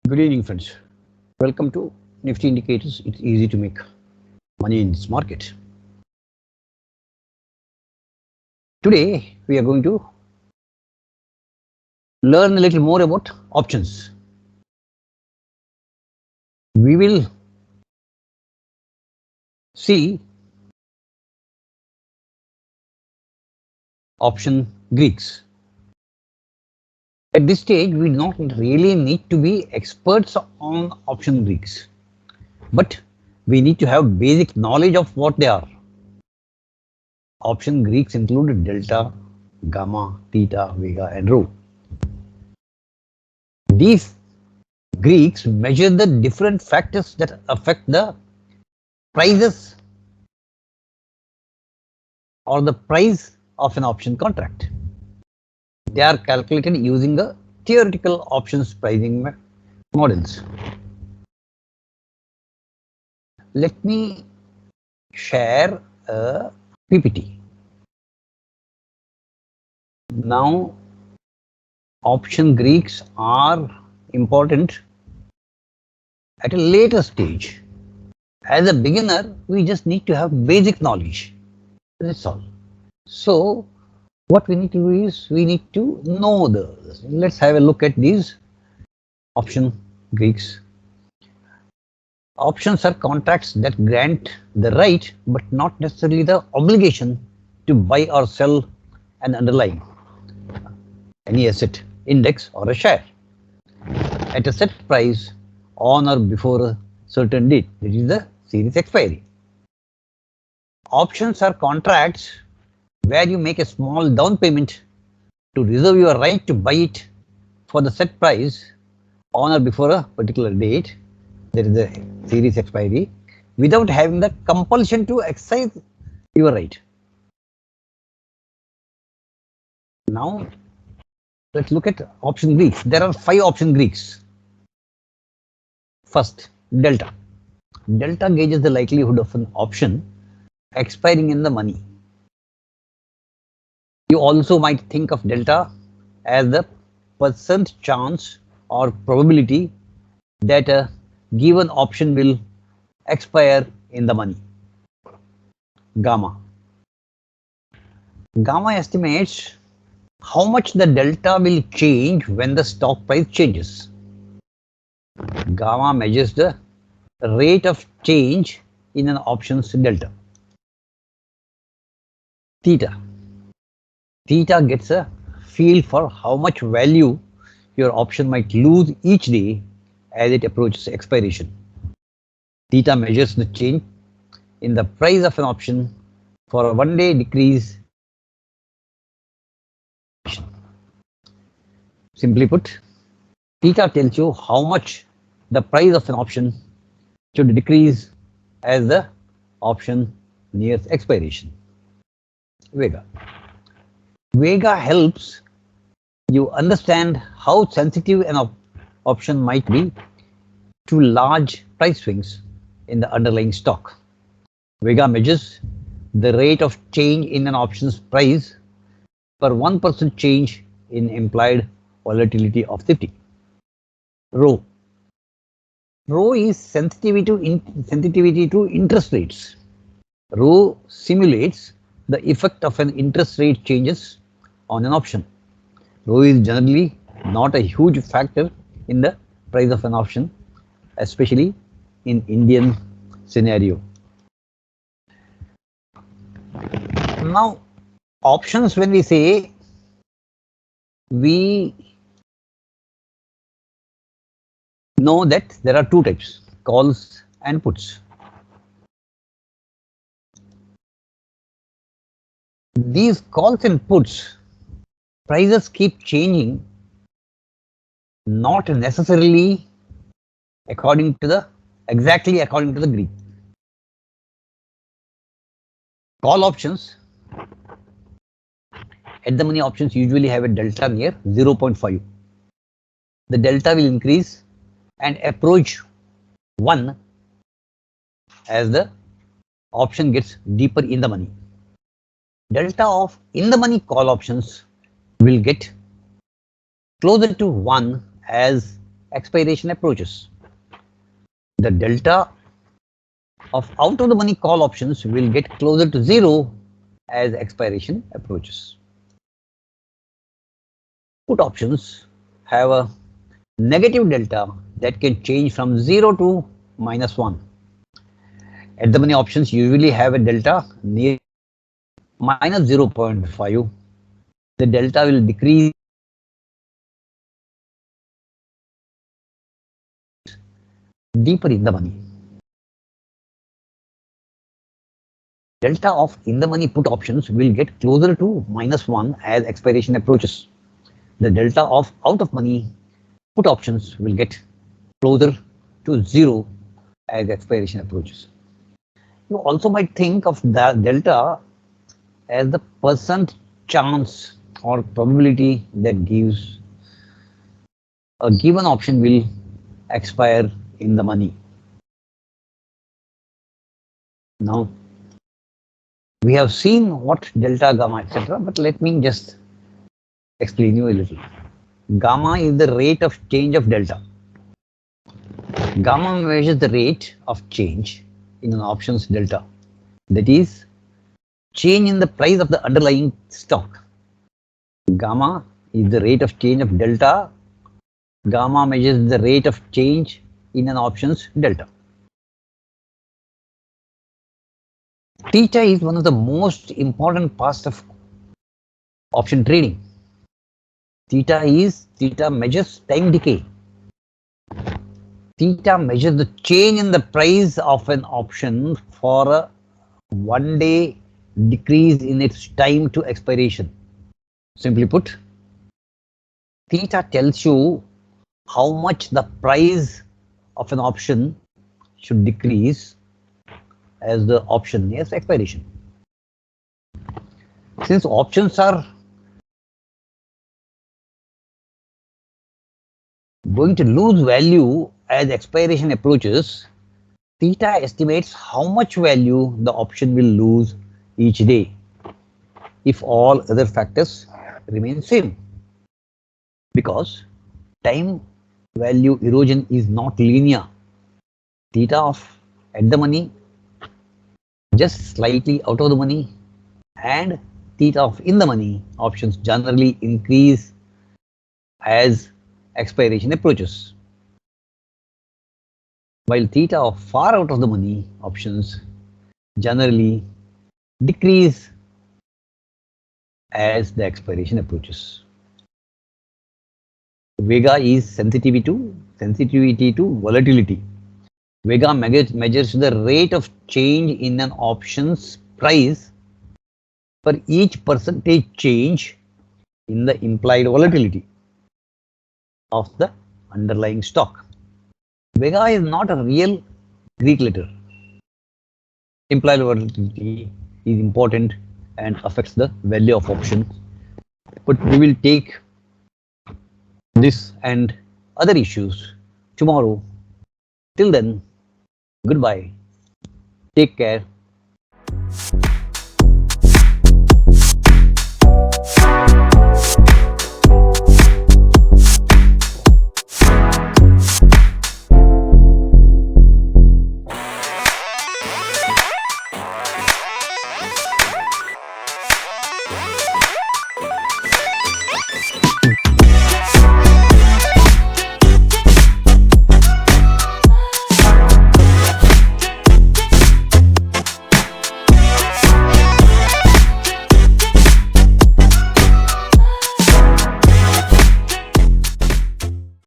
Good evening, friends. Welcome to Nifty Indicators. It's easy to make money in this market. Today, we are going to learn a little more about options. We will see option Greeks. At this stage, we do not really need to be experts on option Greeks, but we need to have basic knowledge of what they are. Option Greeks include delta, gamma, theta, vega, and rho. These Greeks measure the different factors that affect the prices or the price of an option contract. They are calculated using the theoretical options pricing models. Let me share a PPT. Now, option Greeks are important at a later stage. As a beginner, we just need to have basic knowledge. That's all. So, what we need to do is we need to know let's have a look at these option Greeks. Options are contracts that grant the right but not necessarily the obligation to buy or sell an underlying any asset, index or a share at a set price on or before a certain date, that is the series expiry. Options are contracts where you make a small down payment to reserve your right to buy it for the set price on or before a particular date, that is the series expiry, without having the compulsion to exercise your right. Now, let's look at option Greeks. There are 5 option Greeks. First, delta. Delta gauges the likelihood of an option expiring in the money. You also might think of delta as the percent chance or probability that a given option will expire in the money. Gamma. Gamma estimates how much the delta will change when the stock price changes. Gamma measures the rate of change in an option's delta. Theta. Theta gets a feel for how much value your option might lose each day as it approaches expiration. Theta measures the change in the price of an option for a 1-day decrease. Simply put, theta tells you how much the price of an option should decrease as the option nears expiration. Vega. Vega helps you understand how sensitive an option might be to large price swings in the underlying stock. Vega measures the rate of change in an option's price per 1% change in implied volatility of Nifty. Rho. Rho is sensitivity to interest rates. Rho simulates the effect of an interest rate changes on an option. Rho is generally not a huge factor in the price of an option, especially in Indian scenario. Now, options, when we say, we know that there are 2 types, calls and puts. These calls and puts, prices keep changing, not necessarily exactly according to the Greek. Call options, at the money options usually have a delta near 0.5. The delta will increase and approach 1 as the option gets deeper in the money. Delta of in the money call options will get closer to 1 as expiration approaches. The delta of out of the money call options will get closer to zero as expiration approaches. Put options have a negative delta that can change from 0 to -1. At the money options usually have a delta near -0.5. The delta will decrease deeper in the money. Delta of in the money put options will get closer to -1 as expiration approaches. The delta of out of money put options will get closer to 0 as expiration approaches. You also might think of the delta as the percent chance or probability that gives a given option will expire in the money. Now, we have seen what delta, gamma, etc. But let me just explain you a little. Gamma is the rate of change of delta. Gamma measures the rate of change in an option's delta. That is, change in the price of the underlying stock. Gamma is the rate of change of delta. Gamma measures the rate of change in an option's delta. Theta is one of the most important parts of option trading. Theta measures time decay. Theta measures the change in the price of an option for a 1 day decrease in its time to expiration. Simply put, theta tells you how much the price of an option should decrease as the option nears expiration. Since options are going to lose value as expiration approaches, theta estimates how much value the option will lose each day if all other factors remain same. Because time value erosion is not linear. Theta of at the money, just slightly out of the money, and theta of in the money options generally increase as expiration approaches, while theta of far out of the money options generally decrease as the expiration approaches. Vega is sensitivity to volatility. Vega measures the rate of change in an option's price for each percentage change in the implied volatility of the underlying stock. Vega is not a real Greek letter. Implied volatility is important and affects the value of option. But we will take this and other issues tomorrow. Till then, goodbye. Take care.